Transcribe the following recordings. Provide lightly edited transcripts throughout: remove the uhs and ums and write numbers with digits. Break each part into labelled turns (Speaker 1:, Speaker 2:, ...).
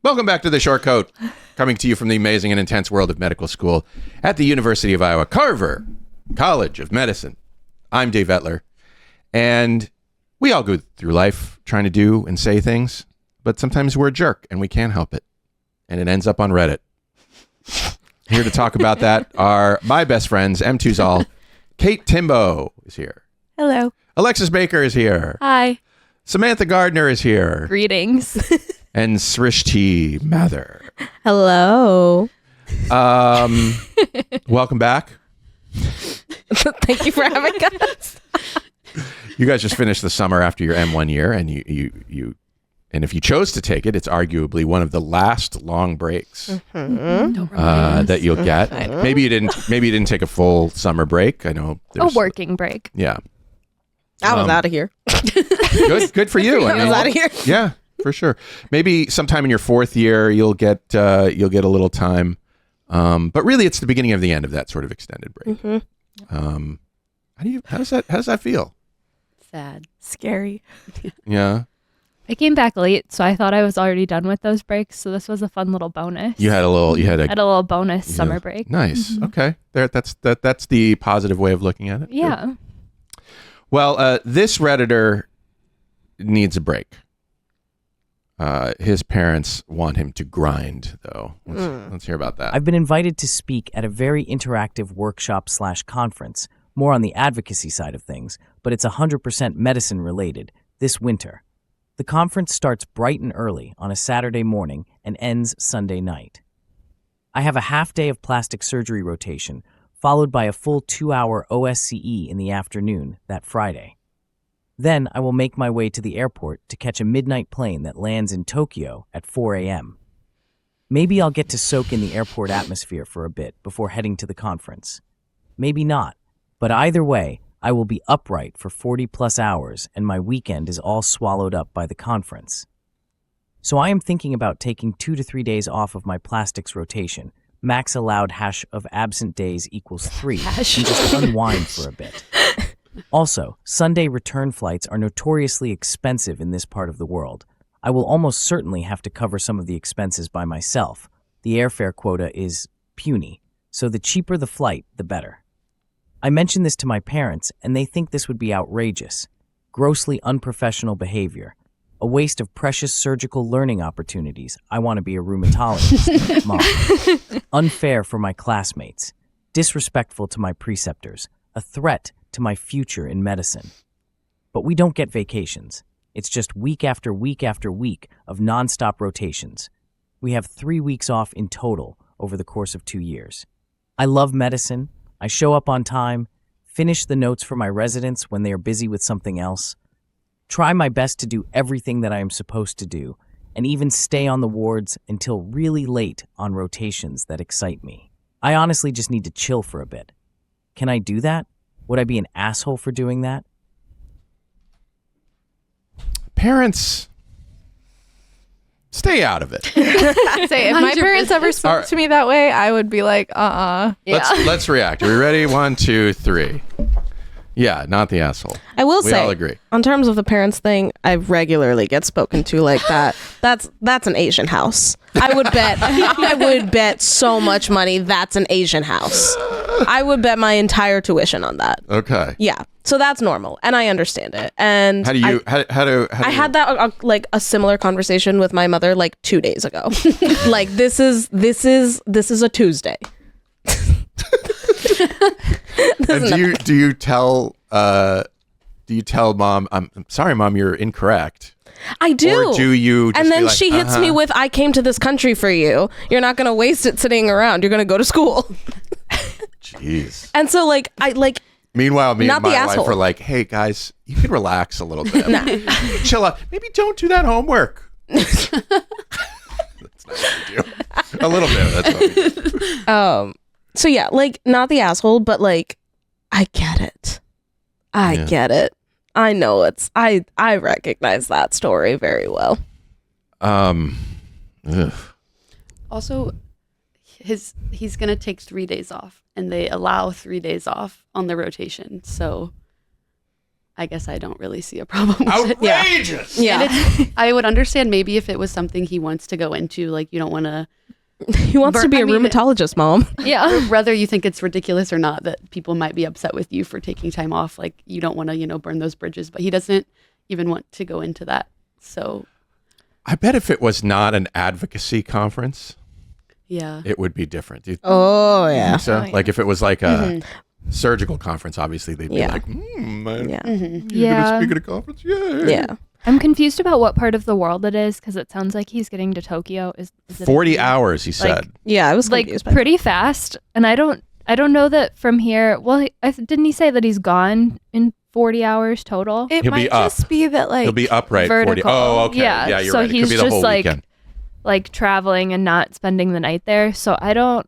Speaker 1: Welcome back to The Short Coat, coming to you from the amazing and intense world of medical school at the University of Iowa Carver College of Medicine. I'm Dave Etler, and we all go through life trying to do and say things, but sometimes we're a jerk and we can't help it, and it ends up on Reddit. Here to talk about that are my best friends, M2's all. Kate Timbo is here.
Speaker 2: Hello.
Speaker 1: Alexis Baker is here.
Speaker 2: Hi.
Speaker 1: Samantha Gardner is here.
Speaker 2: Greetings.
Speaker 1: And Srishti Mather.
Speaker 3: Hello.
Speaker 1: Welcome back.
Speaker 3: Thank you for having us.
Speaker 1: You guys just finished the summer after your M1 year, and you and if you chose to take it, it's arguably one of the last long breaks that you'll get. Maybe you didn't take a full summer break. I know
Speaker 2: a working break.
Speaker 1: Yeah.
Speaker 3: I was out of here.
Speaker 1: Good for you.
Speaker 3: I was out of here.
Speaker 1: Yeah, for sure. Maybe sometime in your fourth year you'll get a little time, but really it's the beginning of the end of that sort of extended break. Mm-hmm. How does that feel?
Speaker 2: Sad, scary.
Speaker 1: Yeah.
Speaker 2: I came back late, so I thought I was already done with those breaks. So this was a fun little bonus.
Speaker 1: You had a little
Speaker 2: bonus summer break.
Speaker 1: Nice.
Speaker 2: Mm-hmm.
Speaker 1: Okay. That's the positive way of looking at it.
Speaker 2: Yeah.
Speaker 1: Good. Well, this Redditor needs a break. His parents want him to grind, though. Let's hear about that.
Speaker 4: I've been invited to speak at a very interactive workshop/conference, more on the advocacy side of things, but it's 100% medicine related, this winter. The conference starts bright and early on a Saturday morning and ends Sunday night. I have a half day of plastic surgery rotation, followed by a full 2-hour OSCE in the afternoon that Friday. Then I will make my way to the airport to catch a midnight plane that lands in Tokyo at 4 a.m. Maybe I'll get to soak in the airport atmosphere for a bit before heading to the conference. Maybe not, but either way, I will be upright for 40-plus hours and my weekend is all swallowed up by the conference. So I am thinking about taking 2 to 3 days off of my plastics rotation, max allowed hash of absent days equals 3, and just unwind for a bit. Also, Sunday return flights are notoriously expensive in this part of the world. I will almost certainly have to cover some of the expenses by myself. The airfare quota is puny, so the cheaper the flight, the better. I mentioned this to my parents, and they think this would be outrageous, grossly unprofessional behavior, a waste of precious surgical learning opportunities. I want to be a rheumatologist, Mom. Unfair for my classmates, disrespectful to my preceptors, a threat to my future in medicine. But we don't get vacations. It's just week after week after week of nonstop rotations. We have 3 weeks off in total over the course of 2 years. I love medicine. I show up on time, finish the notes for my residents when they are busy with something else, try my best to do everything that I am supposed to do, and even stay on the wards until really late on rotations that excite me. I honestly just need to chill for a bit. Can I do that? Would I be an asshole for doing that?
Speaker 1: Parents, stay out of it.
Speaker 5: Say, if my parents ever spoke to me that way, I would be like, Yeah.
Speaker 1: Let's react. Are we ready? 1, 2, 3. Yeah, not the asshole.
Speaker 3: I will
Speaker 1: We
Speaker 3: say,
Speaker 1: all agree.
Speaker 3: on terms of the parents thing, I regularly get spoken to like that. That's an Asian house. I would bet so much money that's an Asian house. I would bet my entire tuition on that.
Speaker 1: Okay.
Speaker 3: Yeah. So that's normal, and I understand it. And
Speaker 1: How do you?
Speaker 3: I had that like a similar conversation with my mother like 2 days ago. Like this is a Tuesday.
Speaker 1: And do you tell mom? I'm sorry, mom, you're incorrect.
Speaker 3: I do.
Speaker 1: Or do you? Just
Speaker 3: and then
Speaker 1: be like,
Speaker 3: she hits me with, "I came to this country for you. You're not gonna waste it sitting around. You're gonna go to school."
Speaker 1: Jeez.
Speaker 3: And so like I like.
Speaker 1: Meanwhile, me
Speaker 3: Not
Speaker 1: and my
Speaker 3: the
Speaker 1: wife
Speaker 3: asshole.
Speaker 1: are like, "Hey guys, you can relax a little bit.
Speaker 3: Nah.
Speaker 1: Chill out. Maybe don't do that homework." That's not what we do. A little bit. That's what we do.
Speaker 3: So yeah, like not the asshole, but like I get it. I get it. I know I recognize that story very well.
Speaker 1: Ugh.
Speaker 6: Also, he's gonna take 3 days off, and they allow 3 days off on the rotation. So I guess I don't really see a problem with it.
Speaker 1: Outrageous.
Speaker 3: Yeah.
Speaker 6: And it's, I would understand maybe if it was something he wants to go into, like you don't want to,
Speaker 3: He wants to be a rheumatologist, mom.
Speaker 2: Yeah.
Speaker 6: whether you think it's ridiculous or not, that people might be upset with you for taking time off. Like you don't want to, burn those bridges, but he doesn't even want to go into that. So
Speaker 1: I bet if it was not an advocacy conference,
Speaker 6: yeah.
Speaker 1: it would be different. Do you
Speaker 3: Oh, yeah.
Speaker 1: think so?
Speaker 2: Oh, yeah.
Speaker 1: Like if it was like a surgical conference, obviously they'd be
Speaker 3: Yeah.
Speaker 1: like,
Speaker 3: Yeah.
Speaker 1: you're
Speaker 2: Yeah.
Speaker 1: gonna speak at a conference? Yeah.
Speaker 3: Yeah.
Speaker 2: I'm confused about what part of the world it is because it sounds like he's getting to Tokyo. Is it
Speaker 1: 40 hours, he said.
Speaker 3: Yeah, I was
Speaker 2: like
Speaker 3: confused by
Speaker 2: pretty fast, and I don't know that from here. Well, didn't he say that he's gone in 40 hours total?
Speaker 5: It
Speaker 1: He'll be
Speaker 5: might
Speaker 1: up.
Speaker 5: just be that like
Speaker 1: He'll be upright 40.
Speaker 2: vertical.
Speaker 1: Oh, okay.
Speaker 2: Yeah,
Speaker 1: Yeah, you're
Speaker 2: so
Speaker 1: right. It
Speaker 2: he's
Speaker 1: could be the
Speaker 2: just
Speaker 1: whole
Speaker 2: like
Speaker 1: weekend.
Speaker 2: like traveling and not spending the night there. So I'm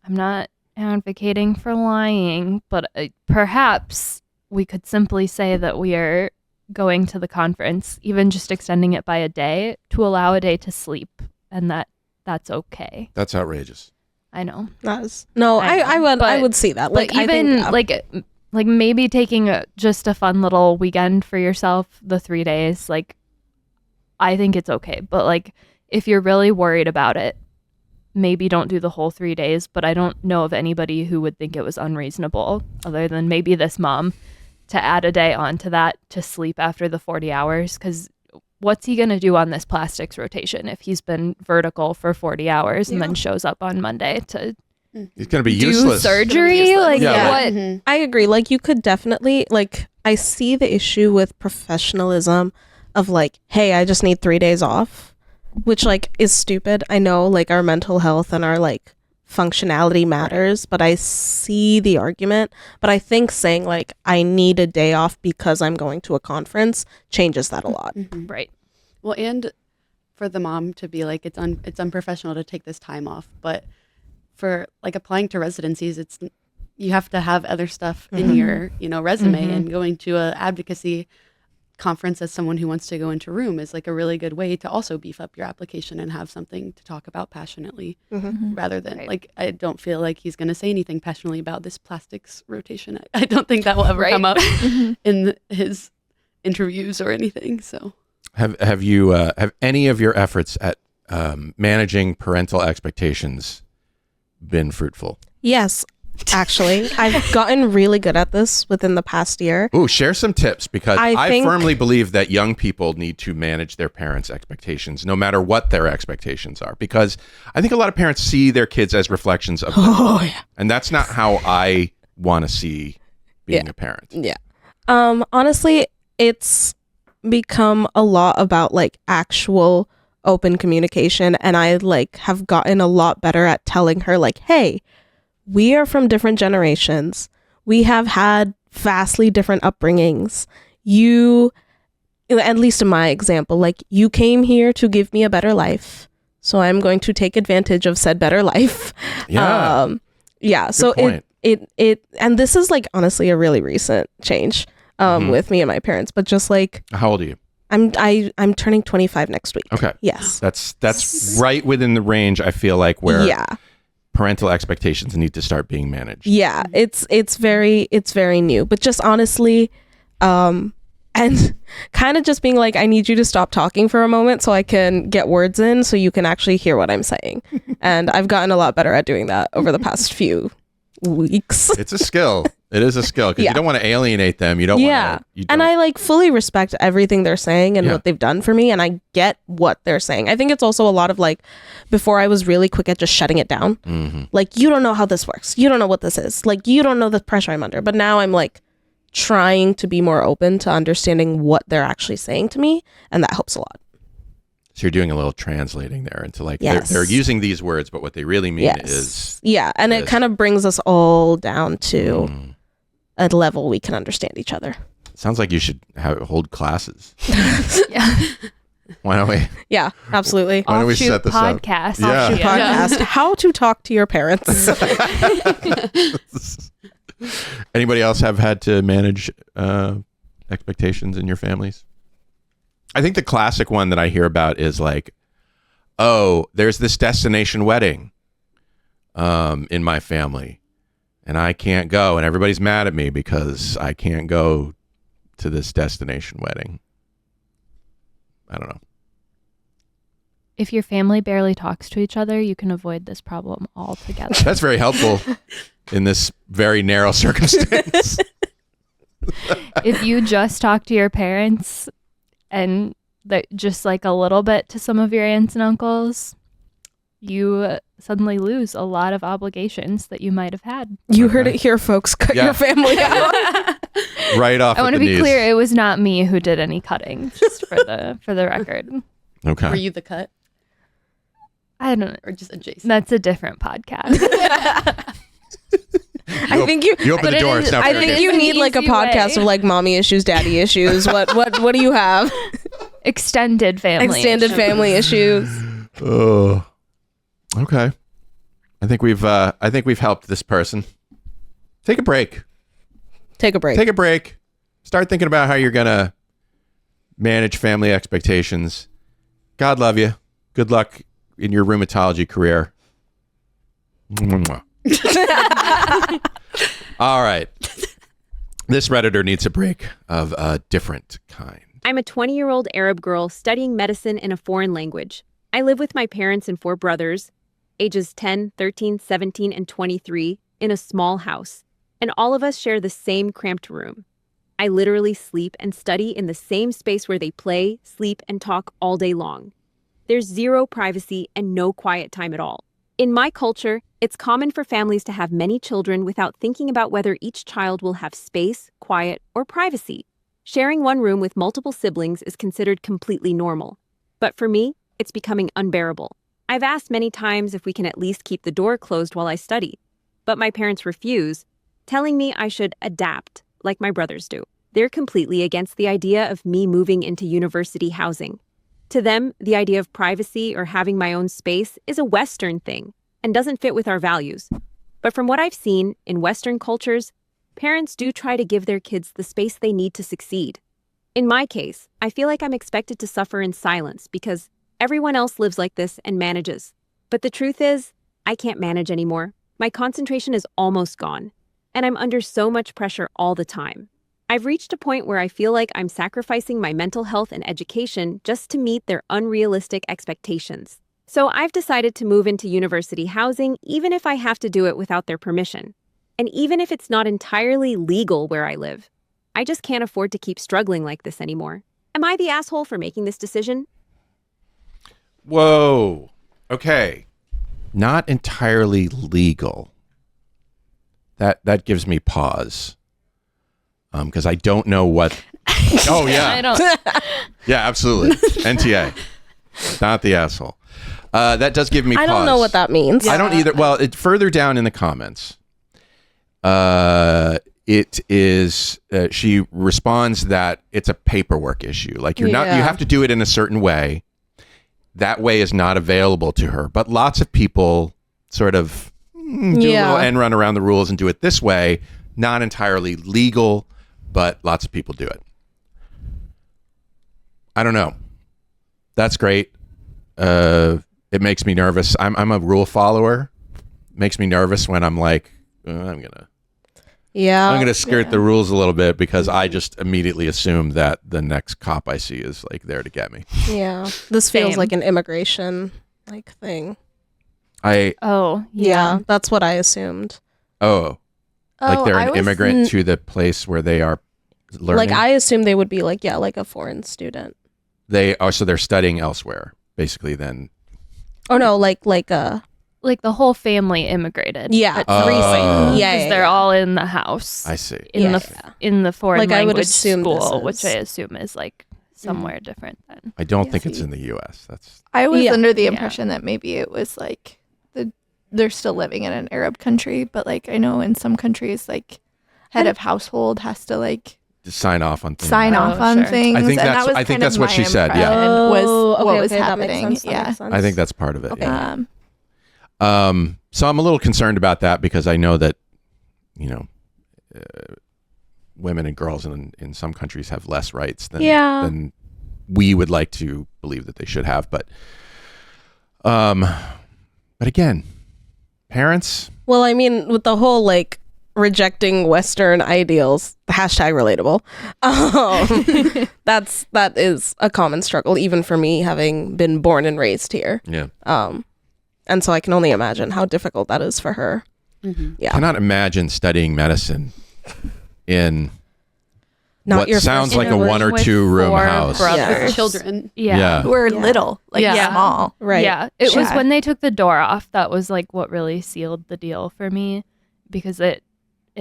Speaker 2: not advocating for lying, but perhaps we could simply say that we are going to the conference, even just extending it by a day to allow a day to sleep, and that's okay.
Speaker 1: That's outrageous.
Speaker 2: I know.
Speaker 3: No,
Speaker 2: I know,
Speaker 3: I
Speaker 2: but-
Speaker 3: would see that.
Speaker 2: Like
Speaker 3: Like
Speaker 2: even
Speaker 3: I think,
Speaker 2: like maybe taking just a fun little weekend for yourself, the 3 days, like I think it's okay. But like if you're really worried about it, maybe don't do the whole 3 days. But I don't know of anybody who would think it was unreasonable other than maybe this mom to add a day onto that to sleep after the 40 hours. Because what's he going to do on this plastics rotation if he's been vertical for 40 hours and then shows up on Monday to
Speaker 1: He's going to be
Speaker 2: do
Speaker 1: useless.
Speaker 2: surgery? Like
Speaker 1: Yeah,
Speaker 2: what?
Speaker 6: Mhm.
Speaker 3: I agree. Like you could definitely I see the issue with professionalism of like, hey, I just need 3 days off, which like is stupid. I know like our mental health and our like functionality matters, but I see the argument. But I think saying like I need a day off because I'm going to a conference changes that a lot.
Speaker 6: Mhm.
Speaker 2: Right.
Speaker 6: Well, and for the mom to be like, it's unprofessional to take this time off, but for like applying to residencies, you have to have other stuff in your resume, and going to a advocacy conference as someone who wants to go into room is like a really good way to also beef up your application and have something to talk about passionately, rather than
Speaker 2: Right.
Speaker 6: like I don't feel like he's going to say anything passionately about this plastics rotation. I don't think that will ever
Speaker 2: Right.
Speaker 6: come up in his interviews or anything. So
Speaker 1: Have you have any of your efforts at managing parental expectations been fruitful?
Speaker 3: Yes, actually, I've gotten really good at this within the past year.
Speaker 1: Ooh, share some tips, because
Speaker 3: I
Speaker 1: I
Speaker 3: think-
Speaker 1: firmly believe that young people need to manage their parents' expectations, no matter what their expectations are, because I think a lot of parents see their kids as reflections of them.
Speaker 3: Oh yeah.
Speaker 1: And that's not how I want to see being
Speaker 3: Yeah.
Speaker 1: a parent.
Speaker 3: Yeah. Honestly, it's become a lot about like actual open communication, and I like have gotten a lot better at telling her like, hey, we are from different generations. We have had vastly different upbringings. You, at least in my example, like you came here to give me a better life. So I'm going to take advantage of said better life.
Speaker 1: Yeah.
Speaker 3: Yeah. So
Speaker 1: point.
Speaker 3: it and this is like honestly a really recent change
Speaker 1: Mhm.
Speaker 3: with me and my parents, but just like
Speaker 1: How old are you?
Speaker 3: I'm turning 25 next week.
Speaker 1: Okay.
Speaker 3: Yes.
Speaker 1: That's right within the range, I feel like, where
Speaker 3: Yeah.
Speaker 1: parental expectations need to start being managed.
Speaker 3: Yeah. It's very new, but just honestly and kind of just being like, I need you to stop talking for a moment so I can get words in so you can actually hear what I'm saying. And I've gotten a lot better at doing that over the past few weeks.
Speaker 1: It's a skill. It is a skill, because
Speaker 3: Yeah.
Speaker 1: you don't want to alienate them. You don't
Speaker 3: Yeah.
Speaker 1: want to.
Speaker 3: And I like fully respect everything they're saying and
Speaker 1: Yeah.
Speaker 3: what they've done for me, and I get what they're saying. I think it's also a lot of like, before I was really quick at just shutting it down. Like, you don't know how this works. You don't know what this is. Like, you don't know the pressure I'm under. But now I'm like trying to be more open to understanding what they're actually saying to me, and that helps a lot.
Speaker 1: So you're doing a little translating there into like,
Speaker 3: Yes.
Speaker 1: they're using these words, but what they really mean
Speaker 3: Yes.
Speaker 1: is
Speaker 3: Yeah, and it
Speaker 1: Yes.
Speaker 3: kind of brings us all down to a level we can understand each other.
Speaker 1: sounds like you should hold classes.
Speaker 2: Yeah.
Speaker 1: Why don't we?
Speaker 3: Yeah, absolutely.
Speaker 1: Why don't we
Speaker 2: Offshoot
Speaker 1: set this up?
Speaker 2: podcast.
Speaker 1: Yeah.
Speaker 3: Offshoot podcast. How to talk to your parents.
Speaker 1: Anybody else have had to manage expectations in your families? I think the classic one that I hear about is like, oh, there's this destination wedding in my family, and I can't go, and everybody's mad at me because I can't go to this destination wedding. I don't know.
Speaker 2: If your family barely talks to each other, you can avoid this problem altogether.
Speaker 1: That's very helpful in this very narrow circumstance.
Speaker 2: If you just talk to your parents and just like a little bit to some of your aunts and uncles, you suddenly lose a lot of obligations that you might have had.
Speaker 3: You heard it here, folks. Cut your family out.
Speaker 1: Right off.
Speaker 2: I want to
Speaker 1: the
Speaker 2: be
Speaker 1: knees.
Speaker 2: clear, it was not me who did any cutting, just for the record.
Speaker 1: Okay.
Speaker 6: Were you the cut
Speaker 2: I don't know.
Speaker 6: or just adjacent?
Speaker 2: That's a different podcast.
Speaker 3: I think you
Speaker 1: open
Speaker 2: but
Speaker 1: the
Speaker 2: it
Speaker 1: door.
Speaker 2: is-
Speaker 1: It's now
Speaker 3: I
Speaker 1: fair
Speaker 3: think
Speaker 1: game.
Speaker 3: you
Speaker 2: It's an
Speaker 3: need like a
Speaker 2: easy
Speaker 3: podcast
Speaker 2: way.
Speaker 3: of like mommy issues, daddy issues. What do you have?
Speaker 2: Extended family.
Speaker 3: Extended
Speaker 2: issues.
Speaker 3: family issues.
Speaker 1: Oh. Okay. I think we've helped this person. Take a break.
Speaker 3: Take a break.
Speaker 1: Take a break. Start thinking about how you're gonna manage family expectations. God love you. Good luck in your rheumatology career. Mwah. All right. This Redditor needs a break of a different kind.
Speaker 7: I'm a 20-year-old Arab girl studying medicine in a foreign language. I live with my parents and 4 brothers, ages 10, 13, 17, and 23, in a small house, and all of us share the same cramped room. I literally sleep and study in the same space where they play, sleep, and talk all day long. There's zero privacy and no quiet time at all. In my culture, it's common for families to have many children without thinking about whether each child will have space, quiet, or privacy. Sharing one room with multiple siblings is considered completely normal. But for me, it's becoming unbearable. I've asked many times if we can at least keep the door closed while I study, but my parents refuse, telling me I should adapt like my brothers do. They're completely against the idea of me moving into university housing. To them, the idea of privacy or having my own space is a Western thing and doesn't fit with our values. But from what I've seen in Western cultures, parents do try to give their kids the space they need to succeed. In my case, I feel like I'm expected to suffer in silence because everyone else lives like this and manages. But the truth is, I can't manage anymore. My concentration is almost gone, and I'm under so much pressure all the time. I've reached a point where I feel like I'm sacrificing my mental health and education just to meet their unrealistic expectations. So I've decided to move into university housing even if I have to do it without their permission. And even if it's not entirely legal where I live. I just can't afford to keep struggling like this anymore. Am I the asshole for making this decision?
Speaker 1: Whoa. Okay. Not entirely legal. That gives me pause. Because I don't know what. Oh yeah.
Speaker 2: I don't.
Speaker 1: Yeah, absolutely. NTA. Not the asshole. That does give me pause.
Speaker 3: I don't know what that means.
Speaker 1: I don't either. Well, further down in the comments, it is, she responds that it's a paperwork issue. Like you have to do it in a certain way. That way is not available to her. But lots of people sort of do a little end run around the rules and do it this way. Not entirely legal, but lots of people do it. I don't know. That's great. It makes me nervous. I'm a rule follower. Makes me nervous when I'm like, I'm gonna skirt the rules a little bit because I just immediately assume that the next cop I see is like there to get me.
Speaker 3: Yeah. This feels
Speaker 2: Same.
Speaker 3: like an immigration like thing.
Speaker 2: Oh, yeah.
Speaker 3: That's what I assumed.
Speaker 1: Like they're
Speaker 5: I
Speaker 1: an
Speaker 5: was-
Speaker 1: immigrant to the place where they are learning.
Speaker 3: Like I assumed they would be like like a foreign student.
Speaker 1: They are, so they're studying elsewhere, basically. Then
Speaker 3: Oh no, like
Speaker 2: Like the whole family immigrated.
Speaker 3: Yeah.
Speaker 2: At 3 cycles.
Speaker 3: Yeah,
Speaker 2: Because they're all in the house.
Speaker 1: I see.
Speaker 2: In the foreign
Speaker 3: Like, I would
Speaker 2: language
Speaker 3: assume this
Speaker 2: school,
Speaker 3: is-
Speaker 2: which I assume is like somewhere different than.
Speaker 1: I don't think it's in the U.S. That's
Speaker 5: I was
Speaker 3: Yeah.
Speaker 5: under the
Speaker 2: Yeah.
Speaker 5: impression that maybe it was like they're still living in an Arab country, but like I know in some countries like head of household has to like
Speaker 1: to sign off on things.
Speaker 5: sign
Speaker 2: Oh,
Speaker 5: off on
Speaker 2: sure.
Speaker 5: things.
Speaker 1: I think
Speaker 5: and
Speaker 1: that's-
Speaker 5: that was
Speaker 1: I think
Speaker 5: kind
Speaker 1: that's
Speaker 5: of
Speaker 1: what
Speaker 5: my
Speaker 1: she said, yeah.
Speaker 5: impression Was what was
Speaker 3: That
Speaker 5: happening.
Speaker 3: makes sense. That makes sense.
Speaker 1: I think that's part of it.
Speaker 3: Okay.
Speaker 1: Yeah. So I'm a little concerned about that because I know that, women and girls in some countries have less rights than we would like to believe that they should have. But again, parents.
Speaker 3: Well, I mean, with the whole like rejecting Western ideals, hashtag relatable. That is a common struggle, even for me, having been born and raised here.
Speaker 1: Yeah.
Speaker 3: And so I can only imagine how difficult that is for her. Yeah.
Speaker 1: Cannot imagine studying medicine in
Speaker 3: Not
Speaker 1: what
Speaker 3: your
Speaker 1: sounds
Speaker 3: first
Speaker 1: like a
Speaker 2: With
Speaker 1: 1 or 2 room
Speaker 2: 4
Speaker 1: house.
Speaker 2: brothers.
Speaker 6: Children
Speaker 2: Yeah.
Speaker 6: who are
Speaker 3: Yeah.
Speaker 6: little, like
Speaker 2: Yeah.
Speaker 6: small.
Speaker 3: Right.
Speaker 2: Yeah. It was
Speaker 6: Chat.
Speaker 2: when they took the door off that was like what really sealed the deal for me, because it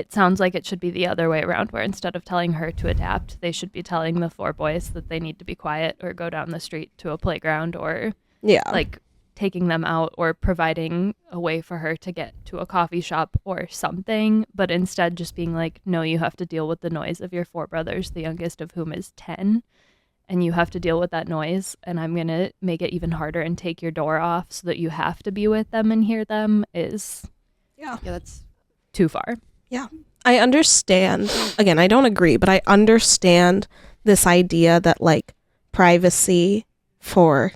Speaker 2: sounds like it should be the other way around, where instead of telling her to adapt, they should be telling the 4 boys that they need to be quiet or go down the street to a playground, or
Speaker 3: Yeah.
Speaker 2: like taking them out or providing a way for her to get to a coffee shop or something, but instead just being like, no, you have to deal with the noise of your 4 brothers, the youngest of whom is 10, and you have to deal with that noise, and I'm going to make it even harder and take your door off so that you have to be with them and hear them, is
Speaker 6: Yeah, that's
Speaker 2: too far.
Speaker 3: I understand. Again, I don't agree, but I understand this idea that like privacy for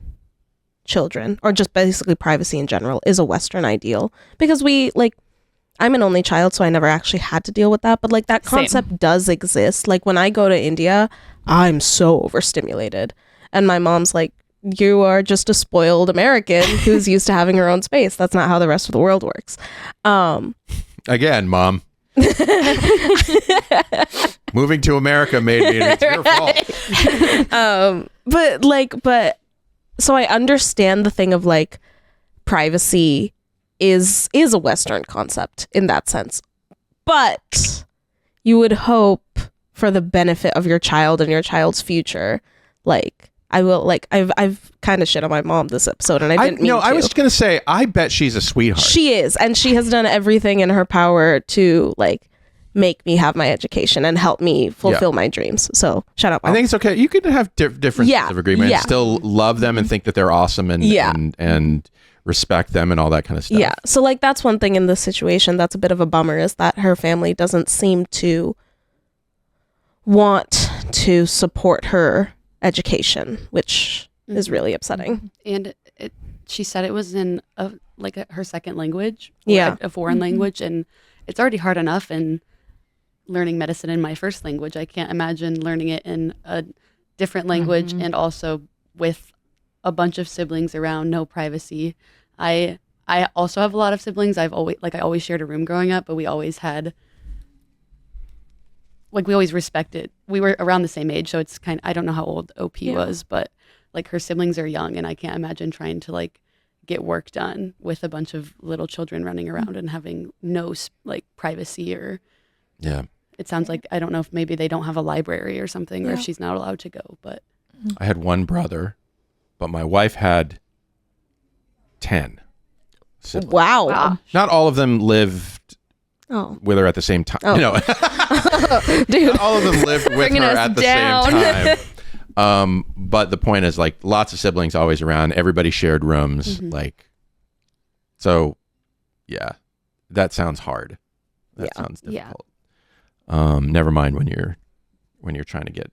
Speaker 3: children, or just basically privacy in general, is a Western ideal, because I'm an only child, so I never actually had to deal with that, but like that
Speaker 2: Same.
Speaker 3: concept does exist. Like when I go to India, I'm so overstimulated, and my mom's like, you are just a spoiled American who's used to having her own space. That's not how the rest of the world works.
Speaker 1: Again, Mom. Moving to America made me, it's your fault.
Speaker 3: But so I understand the thing of like privacy is a Western concept in that sense, but you would hope for the benefit of your child and your child's future. Like I've kind of shit on my mom this episode, and I didn't mean to.
Speaker 1: I was gonna say, I bet she's a sweetheart.
Speaker 3: She is, and she has done everything in her power to like make me have my education and help me fulfill my dreams. So shout out, Mom.
Speaker 1: I think it's okay. You can have differences
Speaker 3: Yeah,
Speaker 1: of agreement
Speaker 3: yeah.
Speaker 1: and still love them and think that they're awesome and
Speaker 3: Yeah.
Speaker 1: and respect them and all that kind of stuff.
Speaker 3: Yeah. So like that's one thing in this situation that's a bit of a bummer, is that her family doesn't seem to want to support her education, which is really upsetting.
Speaker 6: and she said it was in her second language, or
Speaker 3: Yeah.
Speaker 6: a foreign language, and it's already hard enough in learning medicine in my first language. I can't imagine learning it in a different language, and also with a bunch of siblings around, no privacy. I also have a lot of siblings. I always shared a room growing up, but we always had we always respected. We were around the same age, so it's I don't know how old OP was, but like her siblings are young, and I can't imagine trying to like get work done with a bunch of little children running around and having no privacy. Or
Speaker 1: Yeah.
Speaker 6: it sounds like, I don't know if maybe they don't have a library or something, or if she's not allowed to go, but
Speaker 1: I had one brother, but my wife had 10 siblings.
Speaker 3: Wow.
Speaker 1: Not all of them lived
Speaker 3: Oh.
Speaker 1: with her at the same time.
Speaker 3: Oh.
Speaker 1: No.
Speaker 3: Dude.
Speaker 1: Not all of them lived with
Speaker 2: Bringing
Speaker 1: her
Speaker 2: us
Speaker 1: at the
Speaker 2: down.
Speaker 1: same time. But the point is, like, lots of siblings always around. Everybody shared rooms. So, yeah, that sounds hard. That sounds
Speaker 2: Yeah.
Speaker 1: difficult. Never mind when you're trying to get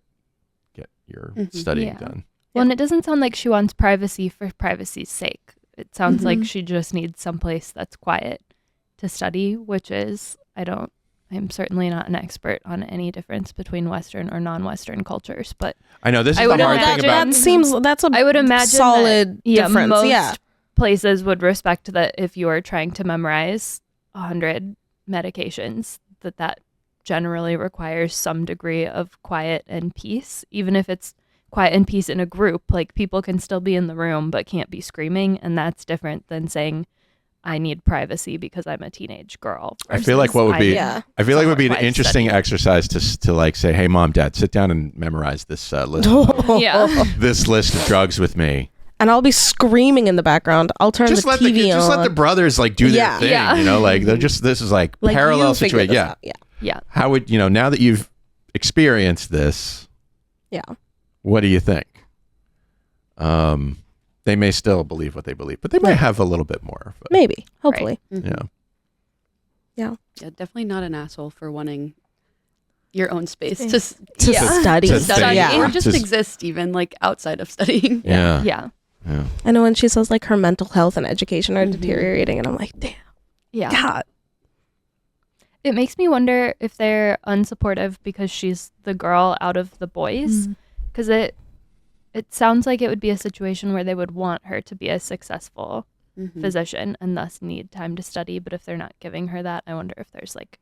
Speaker 1: your studying
Speaker 2: Yeah.
Speaker 1: done.
Speaker 2: Well, and it doesn't sound like she wants privacy for privacy's sake. It sounds like she just needs someplace that's quiet to study, which is, I'm certainly not an expert on any difference between Western or non-Western cultures, but
Speaker 1: I know this is
Speaker 2: I
Speaker 1: the
Speaker 2: would
Speaker 1: hard thing
Speaker 2: imagine-
Speaker 1: about.
Speaker 3: That's a
Speaker 2: I would imagine
Speaker 3: solid
Speaker 2: that,
Speaker 3: difference.
Speaker 2: Most
Speaker 3: Yeah.
Speaker 2: places would respect that if you are trying to memorize 100 medications, that generally requires some degree of quiet and peace, even if it's quiet and peace in a group. Like, people can still be in the room but can't be screaming, and that's different than saying, I need privacy because I'm a teenage girl.
Speaker 1: I feel like
Speaker 2: versus
Speaker 1: what would be
Speaker 3: Yeah.
Speaker 1: I feel like it would be an
Speaker 2: somewhat
Speaker 1: interesting
Speaker 2: quiet
Speaker 1: exercise to like say, hey, Mom, Dad, sit down and memorize this list.
Speaker 2: Yeah.
Speaker 1: This list of drugs with me.
Speaker 3: And I'll be screaming in the background. I'll turn
Speaker 1: Just
Speaker 3: the
Speaker 1: let
Speaker 3: TV on.
Speaker 1: just let the brothers like do
Speaker 3: Yeah.
Speaker 1: their thing.
Speaker 2: Yeah.
Speaker 1: You know, like this is like
Speaker 3: Like,
Speaker 1: parallel
Speaker 3: you figure
Speaker 1: situation.
Speaker 3: this
Speaker 1: Yeah.
Speaker 3: out. Yeah.
Speaker 2: Yeah.
Speaker 1: How would now that you've experienced this?
Speaker 3: Yeah.
Speaker 1: What do you think? They may still believe what they believe, but they might have a little bit more. But,
Speaker 3: Maybe. Hopefully.
Speaker 1: yeah.
Speaker 6: yeah, definitely not an asshole for wanting your own space to
Speaker 3: To study.
Speaker 1: To
Speaker 6: study,
Speaker 1: think.
Speaker 6: or
Speaker 3: Yeah.
Speaker 6: just exist, even like outside of studying.
Speaker 1: Yeah.
Speaker 2: Yeah.
Speaker 1: Yeah.
Speaker 3: I know when she says like her mental health and education are deteriorating, and I'm like, damn.
Speaker 2: Yeah.
Speaker 3: God.
Speaker 2: It makes me wonder if they're unsupportive because she's the girl out of the boys. Because it sounds like it would be a situation where they would want her to be a successful physician and thus need time to study. But if they're not giving her that, I wonder if there's like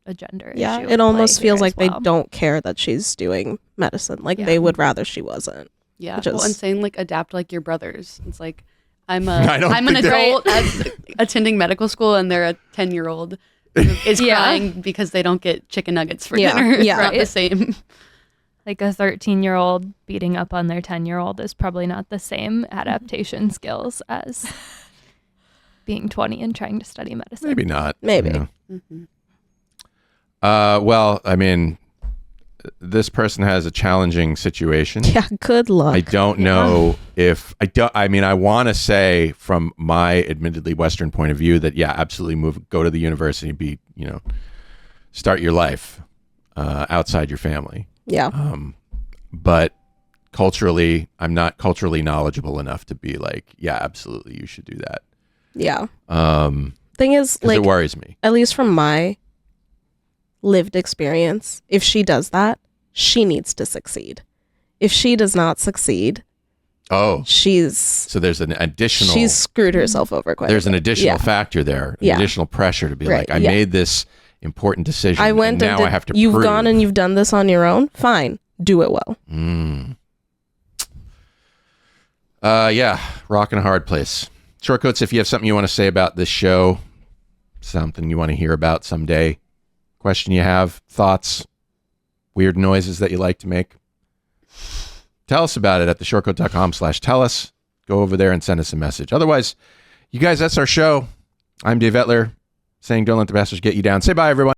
Speaker 2: a gender issue.
Speaker 3: Yeah, it almost feels like
Speaker 2: well.
Speaker 3: they don't care that she's doing medicine. Like they would rather she wasn't.
Speaker 6: Yeah.
Speaker 3: Which
Speaker 6: Well,
Speaker 3: is-
Speaker 6: and saying like adapt like your brothers. It's like I'm
Speaker 1: I don't
Speaker 6: an
Speaker 1: think they're-
Speaker 6: adult as attending medical school, and they're a 10-year-old is crying because they don't get chicken nuggets for
Speaker 3: Yeah.
Speaker 6: dinner.
Speaker 3: Yeah.
Speaker 6: It's not the same.
Speaker 2: Like a 13-year-old beating up on their 10-year-old is probably not the same adaptation skills as being 20 and trying to study medicine.
Speaker 1: Maybe not.
Speaker 3: Maybe.
Speaker 1: You know. Well, I mean, this person has a challenging situation.
Speaker 3: Yeah, good luck.
Speaker 1: I don't know if I want to say from my admittedly Western point of view that, yeah, absolutely go to the university, start your life outside your family.
Speaker 3: Yeah.
Speaker 1: But culturally, I'm not culturally knowledgeable enough to be like, yeah, absolutely, you should do that.
Speaker 3: Yeah. Thing is,
Speaker 1: 'Cause
Speaker 3: like,
Speaker 1: it worries me.
Speaker 3: at least from my lived experience, if she does that, she needs to succeed. If she does not succeed,
Speaker 1: Oh,
Speaker 3: she's
Speaker 1: there's an additional.
Speaker 3: screwed herself over quite.
Speaker 1: There's
Speaker 3: a
Speaker 1: an
Speaker 3: bit.
Speaker 1: additional
Speaker 3: Yeah.
Speaker 1: factor there,
Speaker 3: Yeah.
Speaker 1: additional pressure to be
Speaker 3: Right,
Speaker 1: like, I
Speaker 3: yeah.
Speaker 1: made this important decision.
Speaker 3: I went
Speaker 1: and now
Speaker 3: and
Speaker 1: I have to
Speaker 3: you've
Speaker 1: prove.
Speaker 3: gone and you've done this on your own. Fine, do it well.
Speaker 1: Yeah, rock and a hard place. Shortcoats, if you have something you want to say about this show, something you want to hear about someday, question you have, thoughts, weird noises that you like to make, tell us about it at theshortcoat.com/tell us. Go over there and send us a message. Otherwise, you guys, that's our show. I'm Dave Etler saying don't let the bastards get you down. Say bye, everyone.